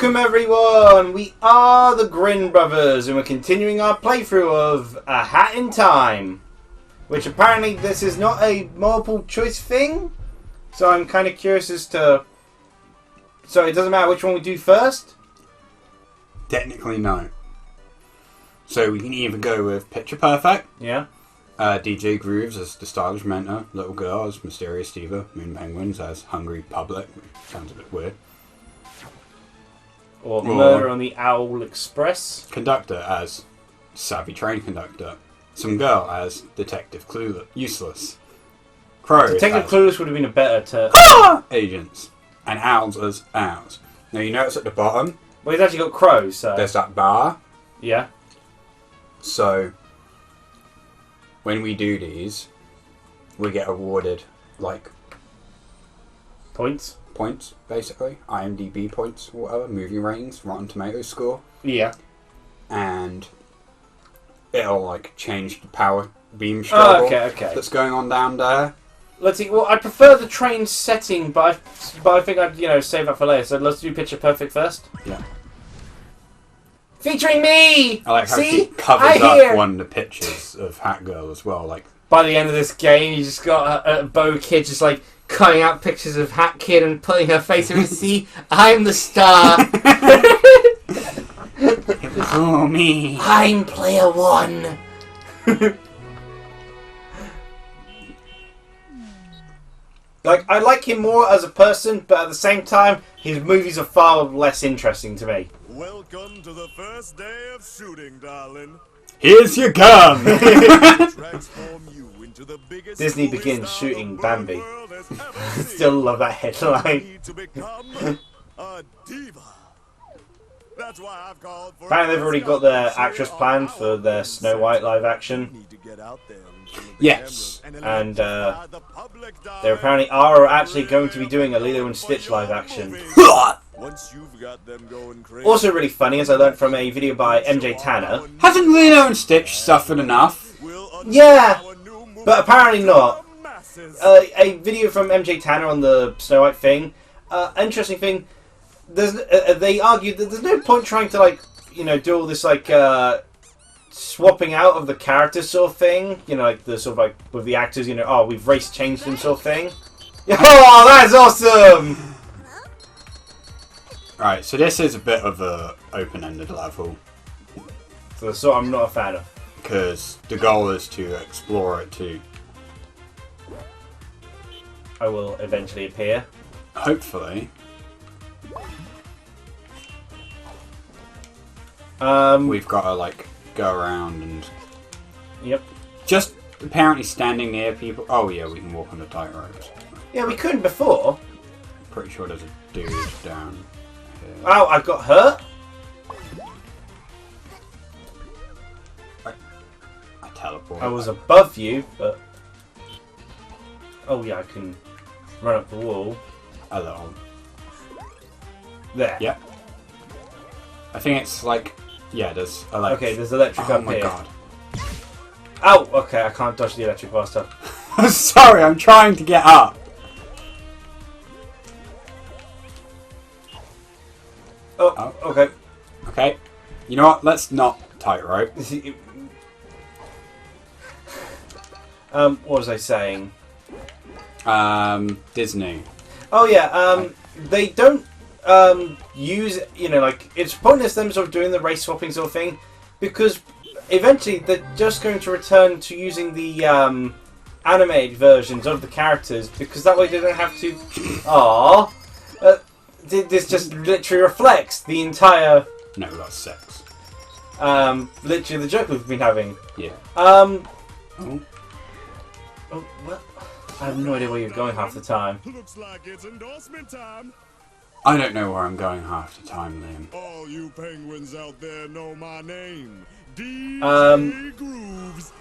Welcome everyone! We are the Grin Brothers and we're continuing our playthrough of A Hat in Time. Which apparently this is not a multiple choice thing. So I'm kind of curious as to... So it doesn't matter which one we do first? Technically no. So we can either go with Picture Perfect. Yeah. DJ Grooves as the stylish mentor. Little Girl as Mysterious Diva. Moon Penguins as Hungry Public. Which sounds a bit weird. Or Murder on the Owl Express. Conductor as Savvy Train Conductor. Some Girl as Detective Clueless. Useless. Crow Detective as Clueless would have been a better term. Agents. And Owls as Owls. Now you notice at the bottom, Well, he's actually got crows, so... there's that bar. Yeah. So, when we do these, we get awarded, like... Points? Points, basically. IMDb points, or whatever. Movie ratings, Rotten Tomatoes score. Yeah. And it'll, like, change the power beam struggle okay. that's going on down there. Let's see. Well, I prefer the train setting, but I think I'd, save that for later. So let's do Picture Perfect first. Yeah. Featuring me! I like how See? she covers I up hear. one of the pictures of Hat Girl as well. Like, By the end of this game, you just got a Bo Kid just like cutting out pictures of Hat Kid and putting her face in. See, I'm the star. it was all me. I'm player one. Like, I like him more as a person, but at the same time, his movies are far less interesting to me. Welcome to the first day of shooting, darling. Here's your gun! Transform you into the biggest Disney movie begins star shooting the Bambi. world has ever seen. Still love that headline. Need to become a diva. That's why I've called for Apparently they've already got their actress planned for their Snow White live action. Need to get out there in front of the Yes. cameras And electrify the public, they apparently are actually going to be doing a Lilo and Stitch live action. Once you've got them going crazy. Also really funny, as I learned from a video by MJ Tanner. Hasn't Lilo and Stitch suffered enough? Yeah, but apparently not. A video from MJ Tanner on the Snow White thing. Interesting thing. They argued that there's no point trying to do all this swapping out of the characters sort of thing. Like the sort of like with the actors. We've race changed them sort of thing. Oh, that's awesome! Right, so this is a bit of a open-ended level. So that's what I'm not a fan of. Because the goal is to explore it too. I will eventually appear. Hopefully. We've got to, go around and... Yep. Just apparently standing near people... Oh, yeah, we can walk on the tight ropes. Yeah, we couldn't before. Pretty sure there's a dude down here. Oh, I got hurt? I teleport. I was above you, but... Oh, yeah, I can run up the wall. A little. There. Yep. I think it's yeah, there's electric. Okay, there's electric up my here. god. Ow! Okay, I can't dodge the electric faster. I'm sorry, I'm trying to get up. Oh, okay. Okay. You know what? Let's not tightrope. What was I saying? Disney. Oh yeah, they don't use, it's pointless them sort of doing the race swapping sort of thing, because eventually they're just going to return to using the animated versions of the characters, because that way they don't have to... Aww. This just literally reflects the entire... No, that's sex. Literally the joke we've been having. Yeah. Oh, what? I have no idea where you're going half the time. Looks like it's endorsement time. I don't know where I'm going half the time, Liam. All you penguins out there know my name. DJ Grooves.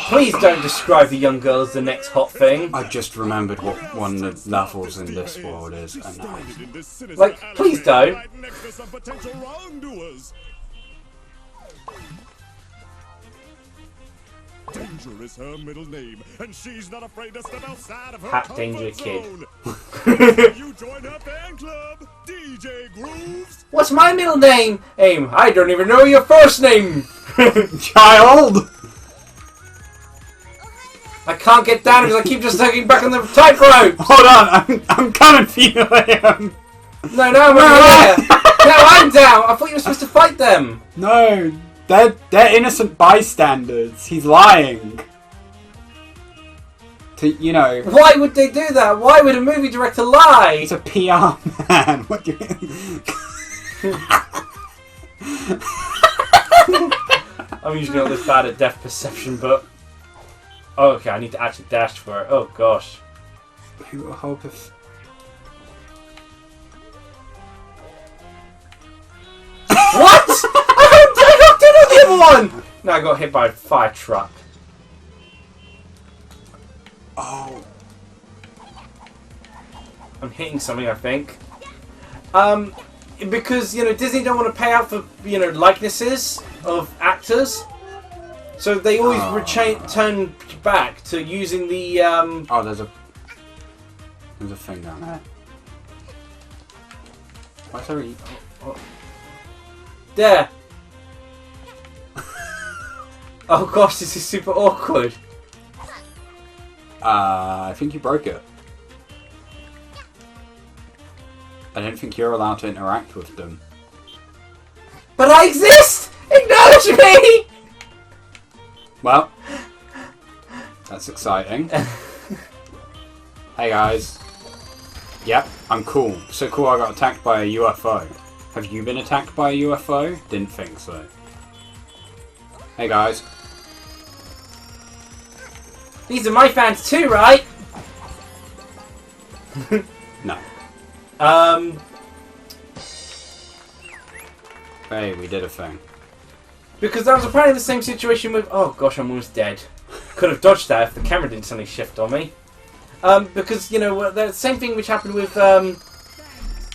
Please don't describe the young girl as the next hot thing. I just remembered what one of the levels in this world is, and Please don't. Right next to some potential wrongdoers. Danger is her middle name, and she's not afraid to step outside of her Hat comfort Danger Kid. zone. You join her fan club, DJ Grooves. What's my middle name? I don't even know your first name. Child! I can't get down because I keep just tugging back on the tightrope. Hold on, I'm coming for you, Liam. No, I'm over here. No, I'm down. I thought you were supposed to fight them. No, they're innocent bystanders. He's lying. You know. Why would they do that? Why would a movie director lie? He's a PR man. What do you... I'm usually not this bad at depth perception, but... Oh, okay, I need to actually dash for it. Oh, gosh. Maybe it'll help if... What? I knocked in on the other one! No, I got hit by a fire truck. Oh. I'm hitting something, I think. Because, Disney don't want to pay out for, likenesses of actors. So they always turn back to using the, Oh, there's a thing down there. Why is there There! Oh gosh, this is super awkward. I think you broke it. I don't think you're allowed to interact with them. But I exist! Acknowledge me! Well, that's exciting. Hey guys. Yep, I'm cool. So cool I got attacked by a UFO. Have you been attacked by a UFO? Didn't think so. Hey guys. These are my fans too, right? No. Hey, we did a thing. Because that was apparently the same situation with... Oh gosh, I'm almost dead. Could have dodged that if the camera didn't suddenly shift on me. Because, the same thing which happened with the...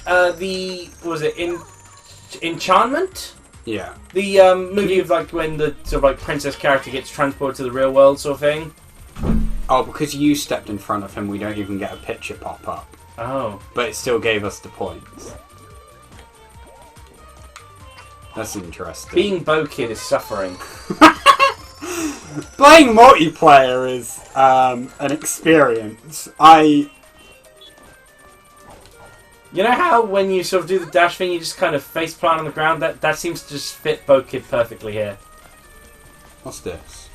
What was it? Enchantment? Yeah. The movie of when the sort of princess character gets transported to the real world sort of thing. Oh, because you stepped in front of him, we don't even get a picture pop up. Oh. But it still gave us the points. That's interesting. Being Bo Kid is suffering. Playing multiplayer is an experience. You know how when you sort of do the dash thing, you just kind of face plant on the ground? That seems to just fit Bo Kid perfectly here. What's this?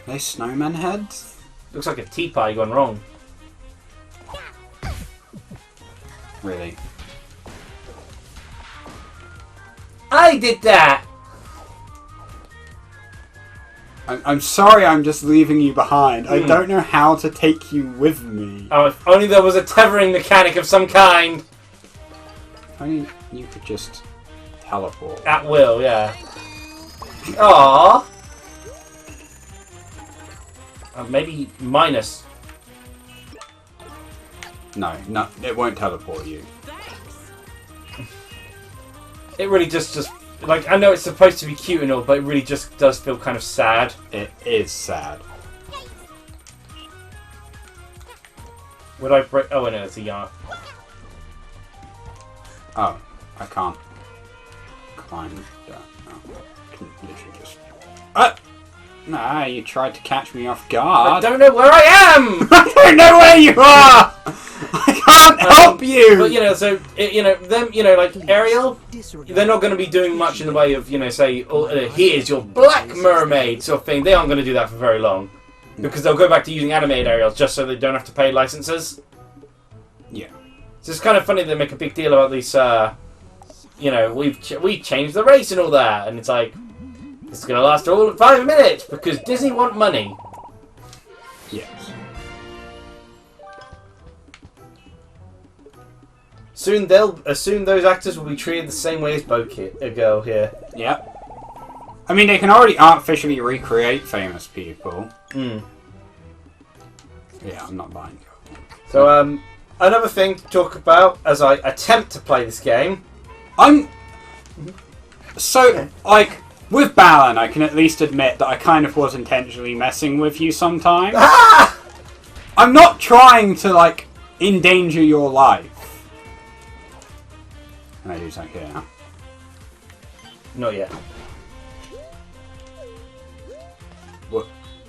Are they snowman heads? Looks like a teapot gone wrong. Really? I did that! I'm sorry, I'm just leaving you behind. I don't know how to take you with me. Oh, if only there was a tethering mechanic of some kind. If only you could just teleport. At will, yeah. Aww. Maybe minus. No, it won't teleport you. It really just I know it's supposed to be cute and all, but it really just does feel kind of sad. It is sad. Would I break? Oh, no, it's a yarn. Oh, I can't climb that. Oh, I can literally just... Nah, you tried to catch me off guard. I don't know where I am! I don't know where you are! I can't help you! But, like Ariel, they're not going to be doing much in the way of, say, here's your black mermaid sort of thing. They aren't going to do that for very long. Because they'll go back to using animated Ariels just so they don't have to pay licenses. Yeah. So it's kind of funny they make a big deal about these, we've changed the race and all that. And it's like, it's going to last all 5 minutes because Disney want money. Yes. Soon those actors will be treated the same way as a girl here. Yep. I mean, they can already artificially recreate famous people. Mm. Yeah, I'm not buying it. So, another thing to talk about as I attempt to play this game. So, like, with Balan, I can at least admit that I kind of was intentionally messing with you sometimes. Ah! I'm not trying to, like, endanger your life. Can I do something here now? Not yet. What?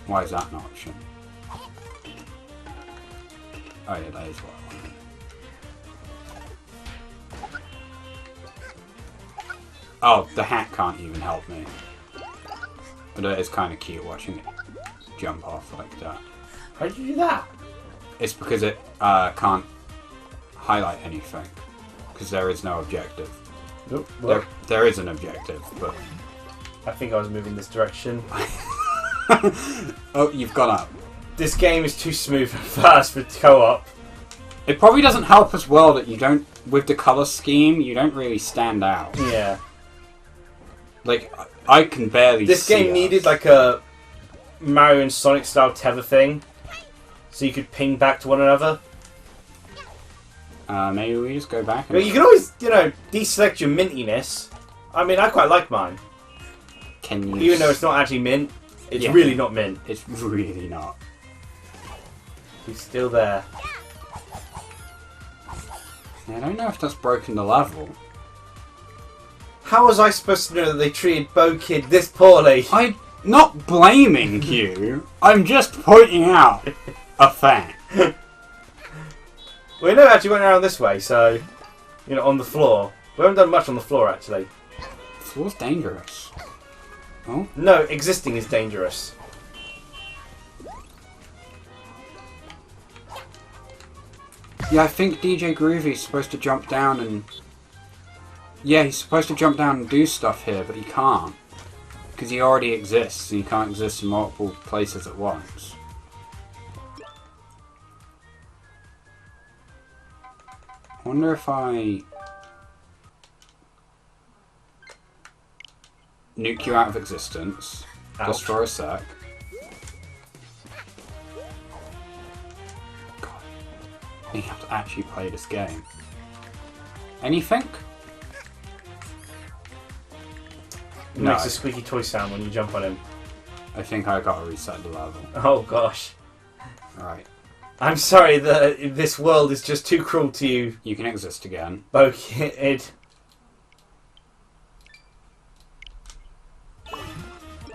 Why is that an option? Oh yeah, that is what I wanted. Oh, the hat can't even help me. But it is kind of cute watching it jump off like that. How did you do that? It's because it can't highlight anything. Because there is no objective. Nope. There is an objective, but... I think I was moving this direction. Oh, you've gone up. This game is too smooth and fast for co-op. It probably doesn't help as well that you don't... With the colour scheme, you don't really stand out. Yeah. Like, I can barely This see game us. needed like a Mario and Sonic style tether thing. So you could ping back to one another. Maybe we just go back and... But you can always, you know, deselect your mintiness. I mean, I quite like mine. Can you... Even though it's not actually mint. It's Yeah. really not mint. It's really not. He's still there. Yeah, I don't know if that's broken the level. How was I supposed to know that they treated Bo Kid this poorly? I'm not blaming you. I'm just pointing out a fact. We never actually went around this way, so... You know, on the floor. We haven't done much on the floor, actually. The floor's dangerous. Oh? No, existing is dangerous. Yeah, I think DJ Groovy's supposed to jump down and... Yeah, he's supposed to jump down and do stuff here, but he can't. Because he already exists, and he can't exist in multiple places at once. I wonder if I... nuke you out of existence. Ouch. Just for a sec. God. You have to actually play this game. Anything? It No. makes a squeaky toy sound when you jump on him. I think I gotta reset the level. Oh gosh. Alright. I'm sorry that this world is just too cruel to you, You can exist again. Bo Kid.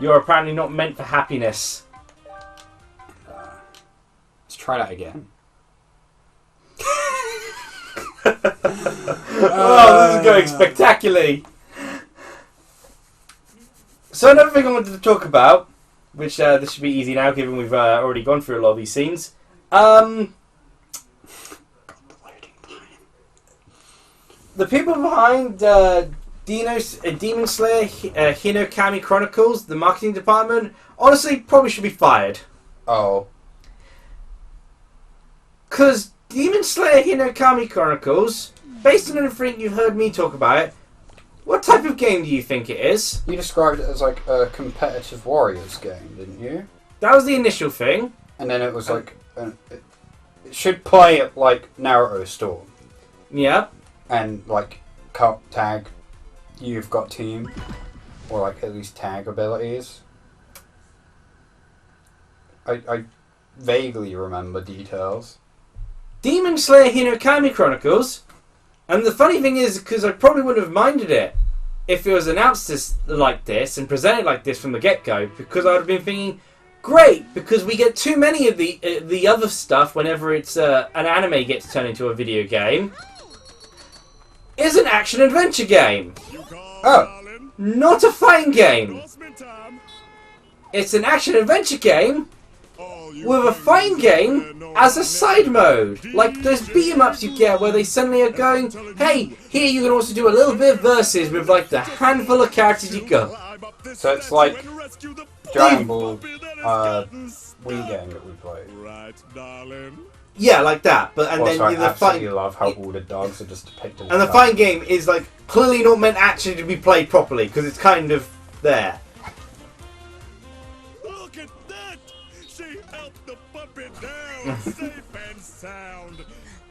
You're apparently not meant for happiness. Let's try that again. Oh, this is going spectacularly. So another thing I wanted to talk about, which this should be easy now given we've already gone through a lot of these scenes. The people behind Demon Slayer Hinokami Chronicles, the marketing department, honestly probably should be fired. Oh. Because Demon Slayer Hinokami Chronicles, based on everything you've heard me talk about it, what type of game do you think it is? You described it as like a competitive Warriors game, didn't you? That was the initial thing. And then it was like... it should play at like Naruto Storm. Yeah. And like cup tag, you've got team. Or like at least tag abilities. I vaguely remember details. Demon Slayer Hinokami Chronicles. And the funny thing is, because I probably wouldn't have minded it if it was announced like this and presented like this from the get-go, because I would have been thinking, great, because we get too many of the other stuff whenever it's an anime gets turned into a video game. Is an action-adventure game. Oh. Not a fighting game. It's an action-adventure game with a fighting game as a side mode. Like those beat-em-ups you get where they suddenly are going, hey, here you can also do a little bit of versus with like the handful of characters you got. So it's like Dragon Ball Wii game that we played. Yeah, like that. But and Also, then I the fighting, absolutely love how all the dogs are just depicted. and the fighting game is like clearly not meant actually to be played properly because it's kind of there. Look at that! She helped the puppet down safe and sound.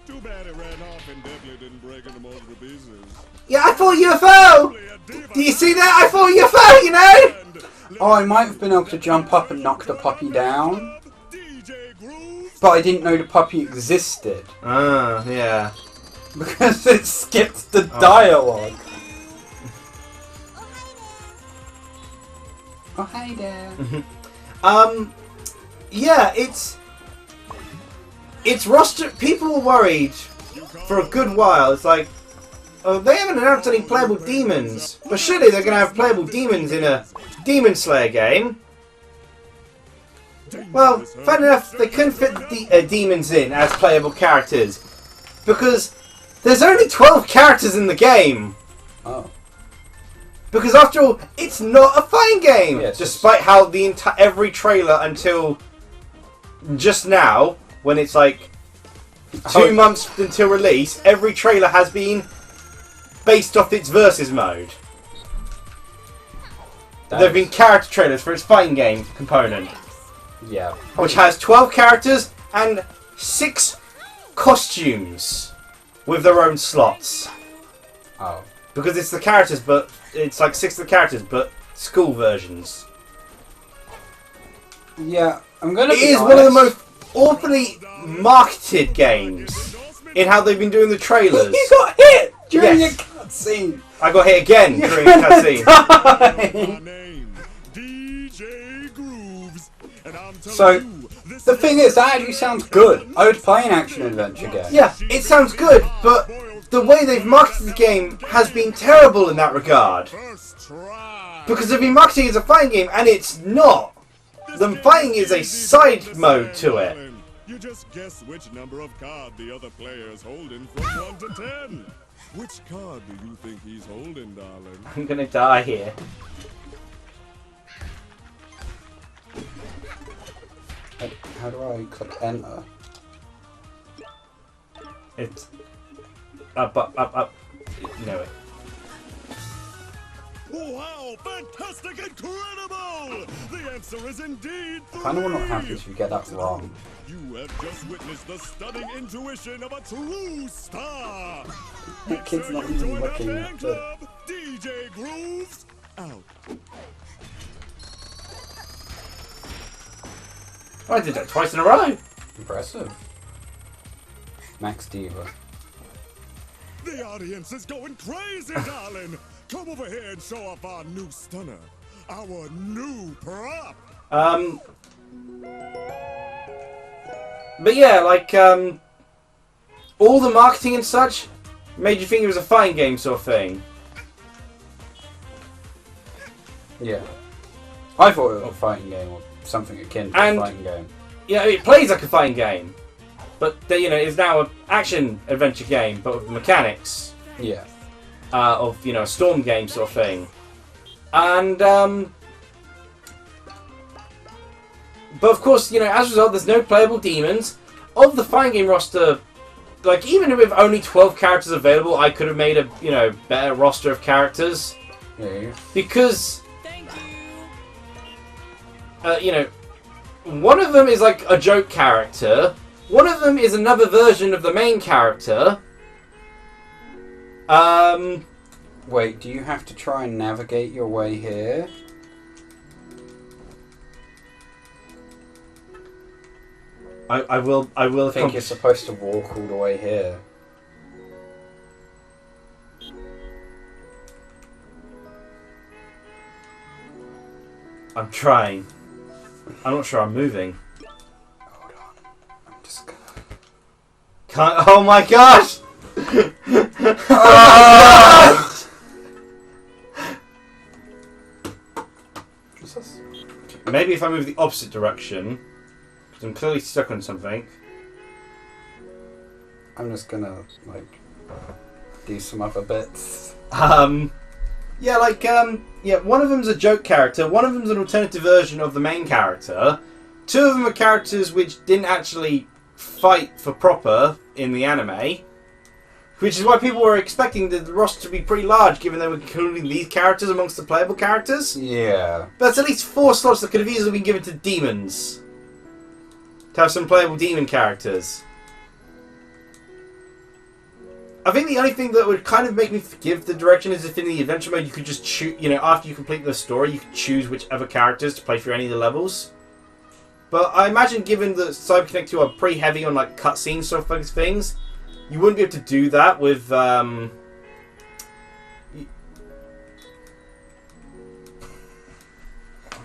Too bad it ran off and definitely didn't break into multiple pieces. Yeah, I thought UFO! Do you see that? I thought UFO, you know? Oh, I might have been able to jump up and knock the puppy down. But I didn't know the puppy existed. Ah, yeah. Because it skipped the dialogue. Oh, hi there. Yeah, it's roster. People were worried for a good while. It's like, oh, they haven't announced any playable demons, but surely they're going to have playable demons in a Demon Slayer game. Well, fair enough, they couldn't fit the demons in as playable characters because there's only 12 characters in the game. Oh. Because after all, it's not a fighting game. Yeah, despite how the every trailer until just now, when it's like 2 months until release, every trailer has been based off its versus mode. There have been character trailers for its fighting game component. Yeah. Which has 12 characters and 6 costumes with their own slots. Oh. Because it's the characters, but it's like 6 of the characters, but school versions. Yeah, I'm gonna be It is honest. one of the most awfully marketed games in how they've been doing the trailers. You got hit during Yes. a cutscene. I got hit again during the cutscene. My name, DJ Grooves, and I'm telling So, you, this the thing is, that actually sounds good. I would play an action-adventure game. Yeah, it sounds good, but the way they've marketed the game has been terrible in that regard. first try. Because they've been marketing it as a fighting game, and it's not. The fighting is a side mode to it. You just guess which number of card the other player is holding from 1 to 10. Which card do you think he's holding, darling? I'm gonna die here. How do I click enter? It's up. You know it. Wow, fantastic, incredible! The answer is indeed I kind of want to know what 3. happens if you get that wrong. You have just witnessed the stunning intuition of a true star. That kid's not even looking at the... DJ Grooves out. I did that twice in a row. Impressive. Max Diva. The audience is going crazy, darling. Come over here and show off our new stunner, our new prop. But yeah, like, all the marketing and such made you think it was a fighting game sort of thing. Yeah. I thought it was a fighting game or something akin to And- a fighting game. Yeah, it plays like a fighting game, but you know, it's now an action adventure game, but with mechanics Yeah. of a storm game sort of thing. And but of course, as a result, there's no playable demons. Of the fighting game roster, like even with only 12 characters available, I could have made a better roster of characters Yeah. because one of them is like a joke character. One of them is another version of the main character. Wait, do you have to try and navigate your way here? I will. I think you're supposed to walk all the way here. I'm trying. I'm not sure I'm moving. Hold on. I'm just gonna... Can't. Oh my gosh! What's this? Maybe if I move the opposite direction, because I'm clearly stuck on something. I'm just gonna, like, do some other bits. Yeah, like, one of them's a joke character, one of them's an alternative version of the main character. Two of them are characters which didn't actually fight for proper in the anime. Which is why people were expecting the roster to be pretty large, given they were including these characters amongst the playable characters. Yeah. But that's at least 4 slots that could have easily been given to demons. To have some playable demon characters. I think the only thing that would kind of make me forgive the direction is if in the adventure mode you could just choose, after you complete the story, you could choose whichever characters to play through any of the levels. But I imagine, given that CyberConnect 2 are pretty heavy on like cutscenes sort of things, you wouldn't be able to do that with. I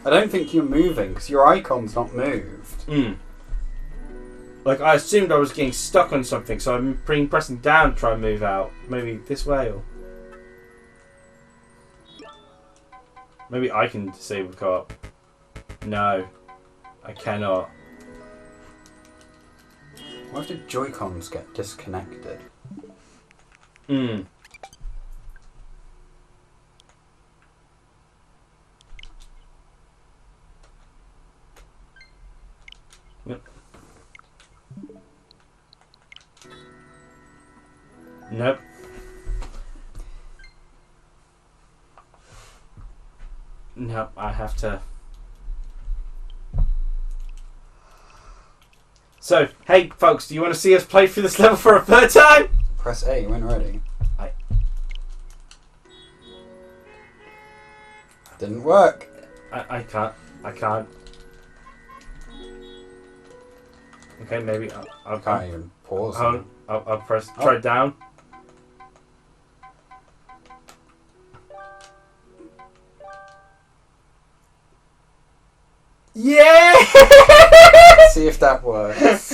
don't think you're moving because your icon's not moved. Like, I assumed I was getting stuck on something, so I'm pressing down to try and move out. Maybe this way, or... Maybe I can disable co-op. No. I cannot. Why did Joy-Cons get disconnected? Yep. Nope. Nope, I have to... So, hey folks, do you want to see us play through this level for a third time? Press A when ready. Didn't work. I can't. Okay, maybe I'll Can't even pause. I'll press try down. Yeah! See if that works.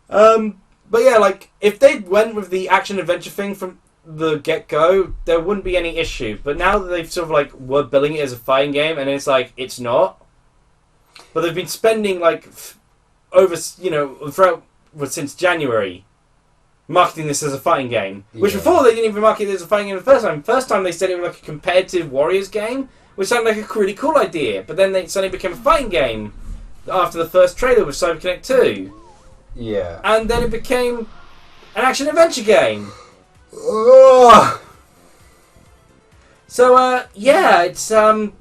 But yeah, like, if they went with the action adventure thing from the get-go, there wouldn't be any issue. But now that they've sort of like were billing it as a fighting game, and it's like it's not. But they've been spending like over, throughout since January, marketing this as a fighting game. Which before they didn't even market it as a fighting game the first time. First time they said it was like a competitive Warriors game, which sounded like a really cool idea. But then it suddenly became a fighting game after the first trailer with CyberConnect 2. Yeah. And then it became an action adventure game. Ugh. So yeah, it's none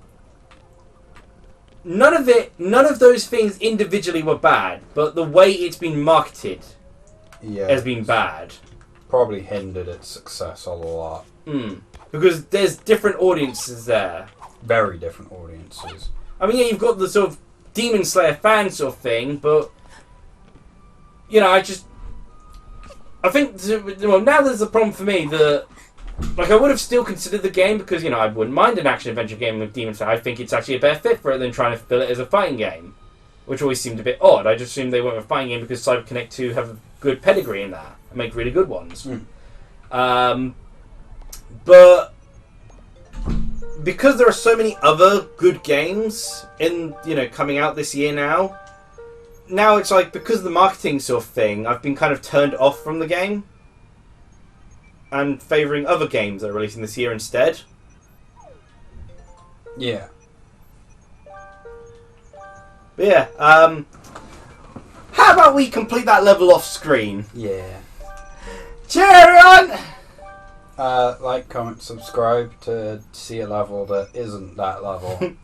of those things individually were bad, but the way it's been marketed has been bad. Probably hindered its success a lot. Because there's different audiences there. Very different audiences. I mean, yeah, you've got the sort of Demon Slayer fan sort of thing, but I think now there's a problem for me that, like, I would have still considered the game because, I wouldn't mind an action-adventure game with Demon Slayer. I think it's actually a better fit for it than trying to fill it as a fighting game, which always seemed a bit odd. I just assumed they went with a fighting game because CyberConnect 2 have a good pedigree in that and make really good ones. But because there are so many other good games coming out this year now it's like, because of the marketing sort of thing, I've been kind of turned off from the game and favouring other games that are releasing this year instead. Yeah. But yeah, how about we complete that level off screen? Yeah. Cheer everyone! Like, comment, subscribe to see a level that isn't that level.